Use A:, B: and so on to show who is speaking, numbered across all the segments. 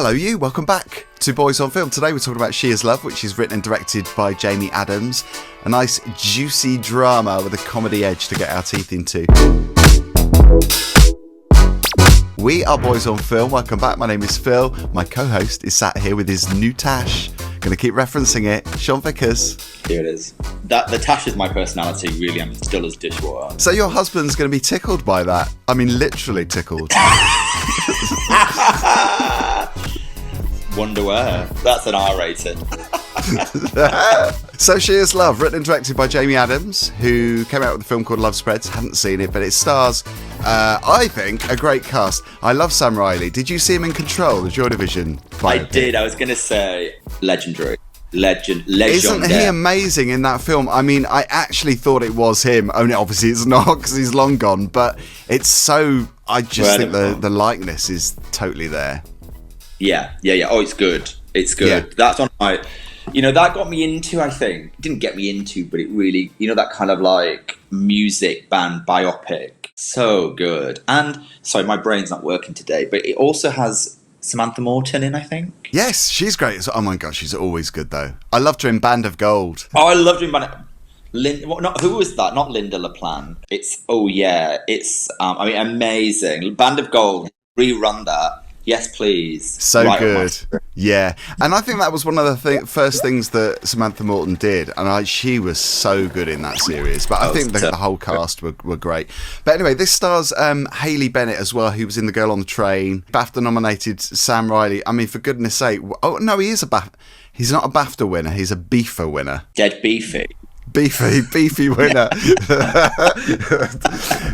A: Hello you, welcome back to Boys on Film. Today we're talking about She Is Love, which is written and directed by Jamie Adams. A nice juicy drama with a comedy edge to get our teeth into. We are Boys on Film, welcome back. My name is Phil. My co-host is sat here with his new tash. Gonna keep referencing it, Sean Vickers.
B: Here it is. The tash is my personality, really. I'm still as dishwater.
A: So your husband's gonna be tickled by that. I mean, literally tickled.
B: Wonder where. That's an R rated.
A: So She Is Love, written and directed by Jamie Adams, who came out with a film called Love Spreads. Haven't seen it, but it stars, I think, a great cast. I love Sam Riley. Did you see him in Control, the Joy Division biopic?
B: I did. I was going to say legendary. Legend.
A: Isn't he amazing in that film? I mean, I actually thought it was him. Only obviously it's not because he's long gone. But it's so. I just think the likeness is totally there.
B: Yeah. Oh, it's good. It's good. Yeah. That's on my. That got me into. I think it didn't get me into, but it really. That kind of like music band biopic. So good. And sorry, my brain's not working today. But it also has Samantha Morton in, I think.
A: Yes, she's great. Oh my god, she's always good though. I loved her in Band of Gold.
B: Oh, I loved her in Band of... who was that? Not Linda LaPlante. It's amazing. Band of Gold. Rerun that. Yes, please.
A: So right good. Yeah. And I think that was one of the first things that Samantha Morton did. And she was so good in that series. But I think the whole cast were great. But anyway, this stars Haley Bennett as well, who was in The Girl on the Train. BAFTA-nominated Sam Riley. I mean, for goodness sake. Oh, no, he is he's not a BAFTA winner. He's a BEFA winner.
B: Dead beefy.
A: Beefy winner.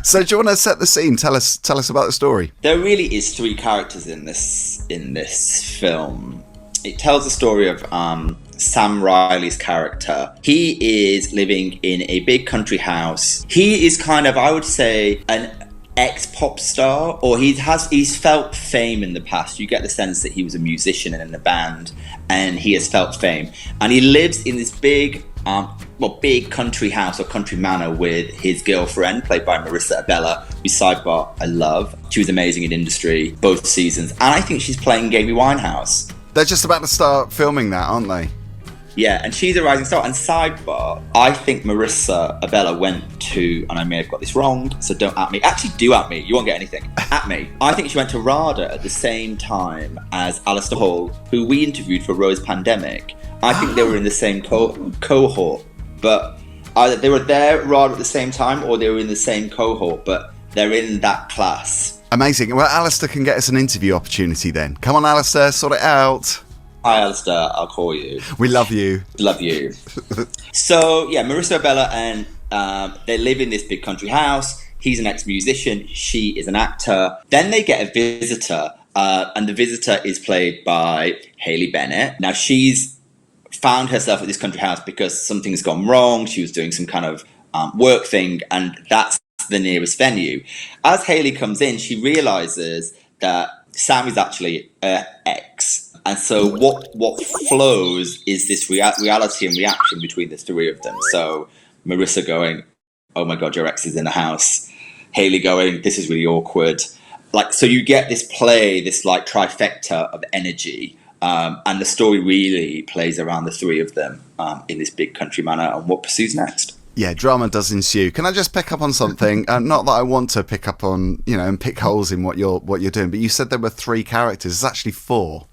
A: So do you want to set the scene? Tell us about the story.
B: There really is three characters in this film. It tells the story of Sam Riley's character. He is living in a big country house. He is kind of, I would say, an ex-pop star, or he's felt fame in the past. You get the sense that he was a musician and in a band, and he has felt fame. And he lives in this big country house or country manor with his girlfriend, played by Marisa Abela, who, sidebar, I love. She was amazing in Industry, both seasons. And I think she's playing Amy Winehouse.
A: They're just about to start filming that, aren't they?
B: Yeah, and she's a rising star. And sidebar, I think Marisa Abela went to, and I may have got this wrong, so don't at me. Actually, do at me. You won't get anything. At me. I think she went to RADA at the same time as Alistair Hall, who we interviewed for Rose Pandemic. I think they were in the same cohort, but either they were there RADA at the same time or they were in the same cohort, but they're in that class.
A: Amazing. Well, Alistair can get us an interview opportunity then. Come on, Alistair, sort it out.
B: Hi, Alistair. I'll call you.
A: We love you.
B: Love you. So, yeah, Marisa Abela and they live in this big country house. He's an ex-musician. She is an actor. Then they get a visitor, and the visitor is played by Haley Bennett. Now, she's found herself at this country house because something's gone wrong. She was doing some kind of work thing, and that's the nearest venue. As Haley comes in, she realizes that Sam is actually her ex. And so what flows is this reality and reaction between the three of them. So Marisa going, oh my God, your ex is in the house. Haley going, this is really awkward. So you get this play, this trifecta of energy. And the story really plays around the three of them in this big country manor and what pursues next.
A: Yeah, drama does ensue. Can I just pick up on something? Not that I want to pick up on, and pick holes in what you're doing, but you said there were three characters. There's actually four.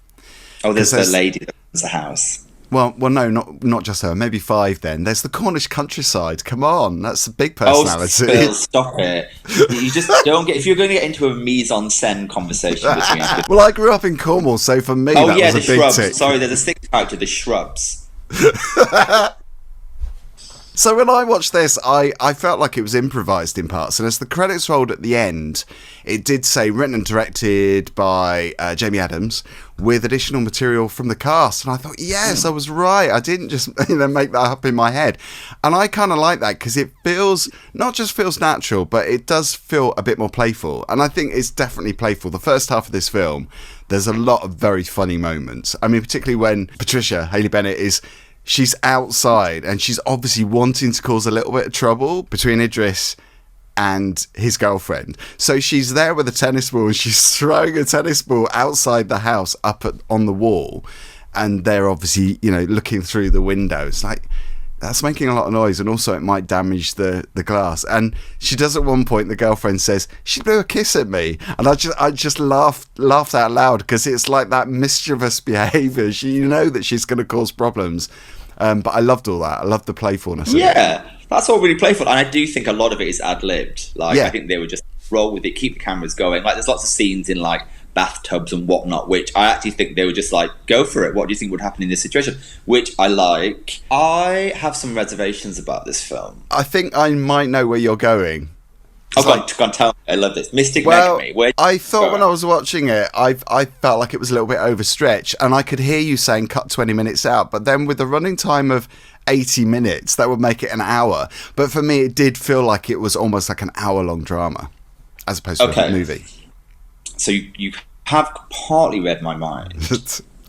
B: Oh, there's the lady that owns the house.
A: Well, no, not just her. Maybe five then. There's the Cornish countryside. Come on, that's a big personality.
B: Oh, Phil, stop it. You just don't get... If you're going to get into a mise-en-scène conversation between us...
A: Well, I grew up in Cornwall, so for me that was a big
B: shrubs.
A: tick.
B: Sorry, there's a sixth character, the shrubs.
A: So when I watched this, I felt like it was improvised in parts. And as the credits rolled at the end, it did say written and directed by Jamie Adams with additional material from the cast. And I thought, yes, I was right. I didn't just make that up in my head. And I kind of like that because it not just feels natural, but it does feel a bit more playful. And I think it's definitely playful. The first half of this film, there's a lot of very funny moments. I mean, particularly when Patricia, Haley Bennett, she's outside and she's obviously wanting to cause a little bit of trouble between Idris and his girlfriend. So she's there with a tennis ball and she's throwing a tennis ball outside the house on the wall, and they're obviously, looking through the window. It's like, that's making a lot of noise, and also it might damage the glass. And she does at one point, the girlfriend says, she blew a kiss at me, and I just laughed out loud, because it's like that mischievous behaviour. You know that she's going to cause problems. But I loved all that. I loved the playfulness of it.
B: That's all really playful, and I do think a lot of it is ad-libbed. I think they would just roll with it, keep the cameras going. There's lots of scenes in bathtubs and whatnot, which I actually think they were just go for it. What do you think would happen in this situation? Which I like. I have some reservations about this film.
A: I think I might know where you're going.
B: Go on, tell me. I love this. Mystic Me.
A: I thought when I was watching it, I felt like it was a little bit overstretched, and I could hear you saying cut 20 minutes out, but then with the running time of 80 minutes, that would make it an hour. But for me, it did feel like it was almost like an hour-long drama, as opposed to a movie.
B: So you have partly read my mind.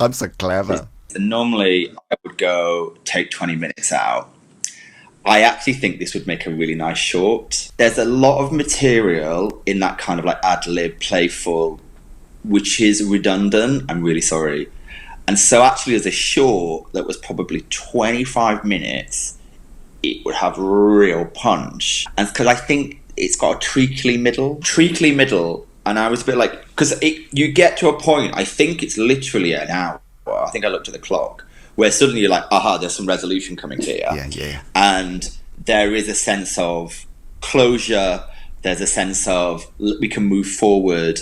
A: I'm so clever.
B: Normally, I would go take 20 minutes out. I actually think this would make a really nice short. There's a lot of material in that kind of ad-lib, playful, which is redundant. I'm really sorry. And so actually as a short that was probably 25 minutes, it would have real punch. And because I think it's got a treacly middle. And I was a bit because you get to a point, I think it's literally an hour. I think I looked at the clock, where suddenly you're like, aha, there's some resolution coming here.
A: Yeah.
B: And there is a sense of closure. There's a sense of we can move forward.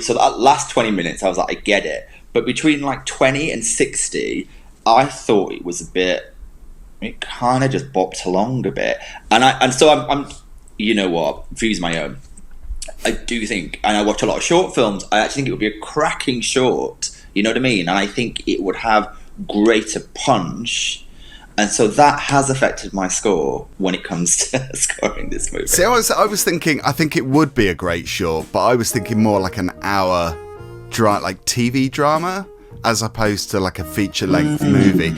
B: So that last 20 minutes, I was like, I get it. But between 20 and 60, I thought it was it kind of just bopped along a bit. And so I'm you know what, views my own. I do think, and I watch a lot of short films, I actually think it would be a cracking short. You know what I mean? And I think it would have greater punch, and so that has affected my score when it comes to scoring this movie.
A: See, I was thinking, I think it would be a great short, but I was thinking more like an hour TV drama, as opposed to a feature-length movie.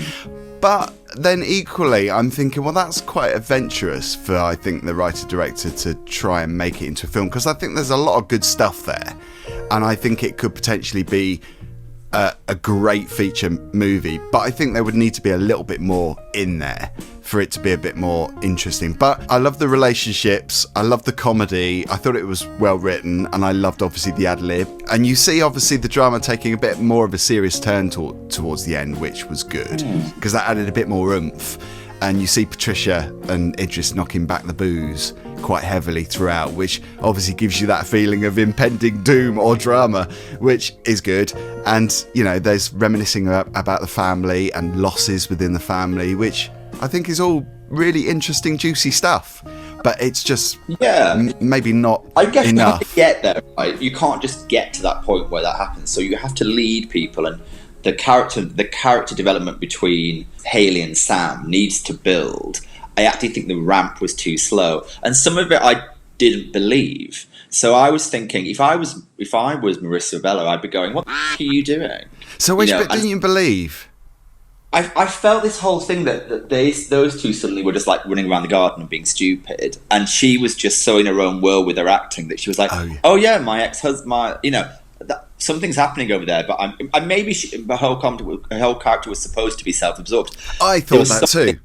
A: But then equally, I'm thinking, well, that's quite adventurous for, I think, the writer-director to try and make it into a film, because I think there's a lot of good stuff there, and I think it could potentially be a great feature movie, but I think there would need to be a little bit more in there for it to be a bit more interesting. But I love the relationships, I love the comedy, I thought it was well written, and I loved obviously the ad-lib. And you see obviously the drama taking a bit more of a serious turn towards the end, which was good, because that added a bit more oomph. And you see Patricia and Idris knocking back the booze quite heavily throughout, which obviously gives you that feeling of impending doom or drama, which is good. And, there's reminiscing about the family and losses within the family, which I think is all really interesting, juicy stuff. But it's just maybe not enough.
B: I guess you have to get there, right? You can't just get to that point where that happens. So you have to lead people, and the character development between Hayley and Sam needs to build. I actually think the ramp was too slow, and some of it I didn't believe. So I was thinking, if I was Marisa Abela, I'd be going, "What the f*** are you doing?"
A: So which bit didn't you believe?
B: I felt this whole thing that those two suddenly were just running around the garden and being stupid, and she was just so in her own world with her acting that she was like, "Oh yeah, my ex-husband, something's happening over there." But maybe her whole character was supposed to be self-absorbed.
A: I thought that too.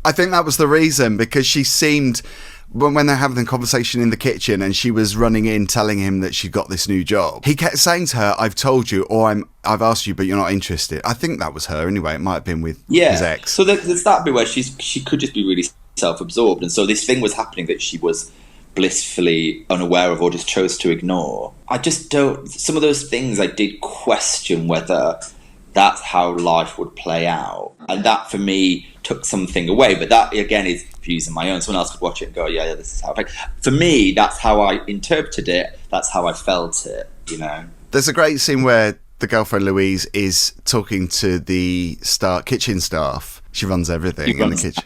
A: I think that was the reason, because she seemed, when they're having the conversation in the kitchen and she was running in telling him that she got this new job, he kept saying to her, "I've told you," or "I've asked you, but you're not interested." I think that was her anyway. It might have been with his ex.
B: So there's that bit where she could just be really self-absorbed, and so this thing was happening that she was blissfully unaware of or just chose to ignore. I just don't. Some of those things I did question whether that's how life would play out, and that for me took something away. But that again is views of my own. Someone else could watch it and go, "Yeah, this is how I." For me, that's how I interpreted it. That's how I felt it.
A: There's a great scene where the girlfriend Louise is talking to the kitchen staff. She runs everything in the kitchen.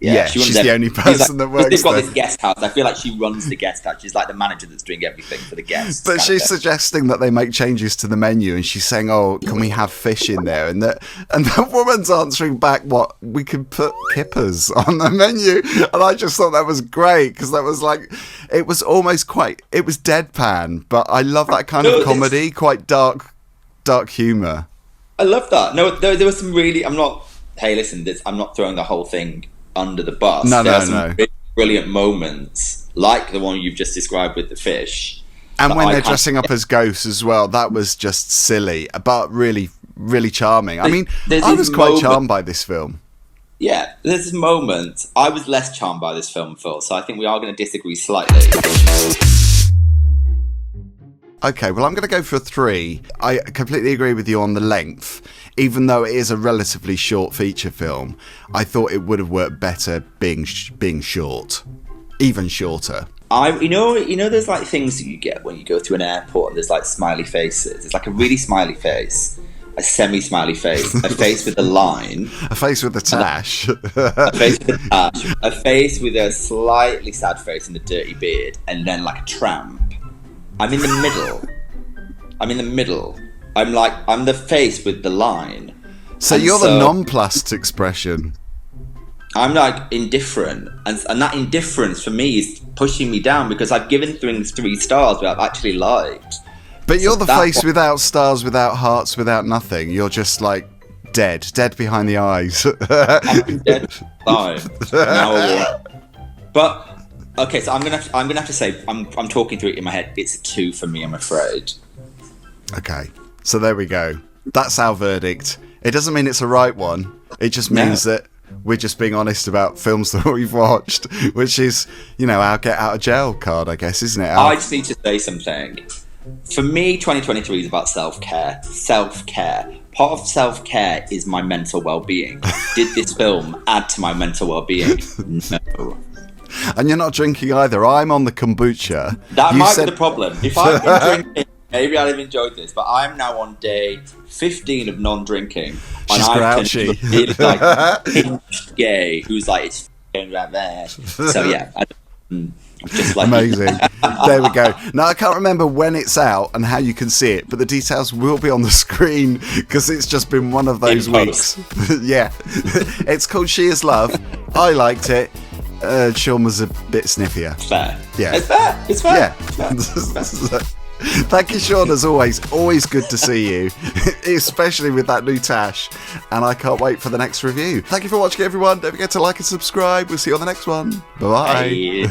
A: Yeah, she's the only person that works
B: They've got
A: there.
B: this guest house. I feel like she runs the guest house. She's like the manager that's doing everything for the guests.
A: But she's suggesting that they make changes to the menu, and she's saying, "Oh, can we have fish in there?" And the woman's answering back, "What? We could put kippers on the menu." And I just thought that was great, because that was like, it was almost it was deadpan, but I love that kind of comedy, quite dark humour.
B: I love that. No, there was some really. Hey, listen, I'm not throwing the whole thing under the bus.
A: No.
B: Really brilliant moments, like the one you've just described with the fish.
A: And when they're dressing up as ghosts as well, that was just silly, but really, really charming. I mean, I was quite charmed by this film.
B: Yeah, there's this moment. I was less charmed by this film, Phil, so I think we are going to disagree slightly.
A: Okay, well, I'm going to go for a 3. I completely agree with you on the length. Even though it is a relatively short feature film, I thought it would have worked better being short, even shorter. You know, there's like things that you get when you go to an airport, and there's like smiley faces. It's like a really smiley face, a semi-smiley face, a face with a line, a face with a tash,
B: a face with a tash, a face with a slightly sad face and a dirty beard, and then like a tramp. I'm in the middle. I'm the face with the line.
A: So you're the nonplussed expression.
B: I'm like indifferent, and that indifference for me is pushing me down, because I've given things 3 stars that I've actually liked.
A: But you're the face without stars, without hearts, without nothing. You're just like dead behind the eyes.
B: I'm dead. But okay, so I'm gonna have to say I'm talking through it in my head. It's a 2 for me, I'm afraid.
A: Okay, so there we go. That's our verdict. It doesn't mean it's a right one. It just means that we're just being honest about films that we've watched, which is, our get out of jail card, I guess, isn't it?
B: I just need to say something. For me, 2023 is about self-care. Self-care. Part of self-care is my mental well-being. Did this film add to my mental well-being? No.
A: And you're not drinking either. I'm on the kombucha.
B: That might be the problem. If I've been drinking, maybe I'd have enjoyed this. But I'm now on day 15 of non-drinking.
A: She's grouchy.
B: It's like pinched gay who's like, it's f***ing right there. So yeah, just like
A: amazing. There we go. Now I can't remember when it's out and how you can see it, but the details will be on the screen, because it's just been one of those weeks. Yeah. It's called She Is Love. I liked it. Sean was a bit sniffier.
B: Fair.
A: Yeah.
B: It's fair.
A: Yeah. It's fair. Thank you, Sean, as always. Always good to see you, especially with that new tash. And I can't wait for the next review. Thank you for watching, everyone. Don't forget to like and subscribe. We'll see you on the next one. Bye-bye.
B: Bye.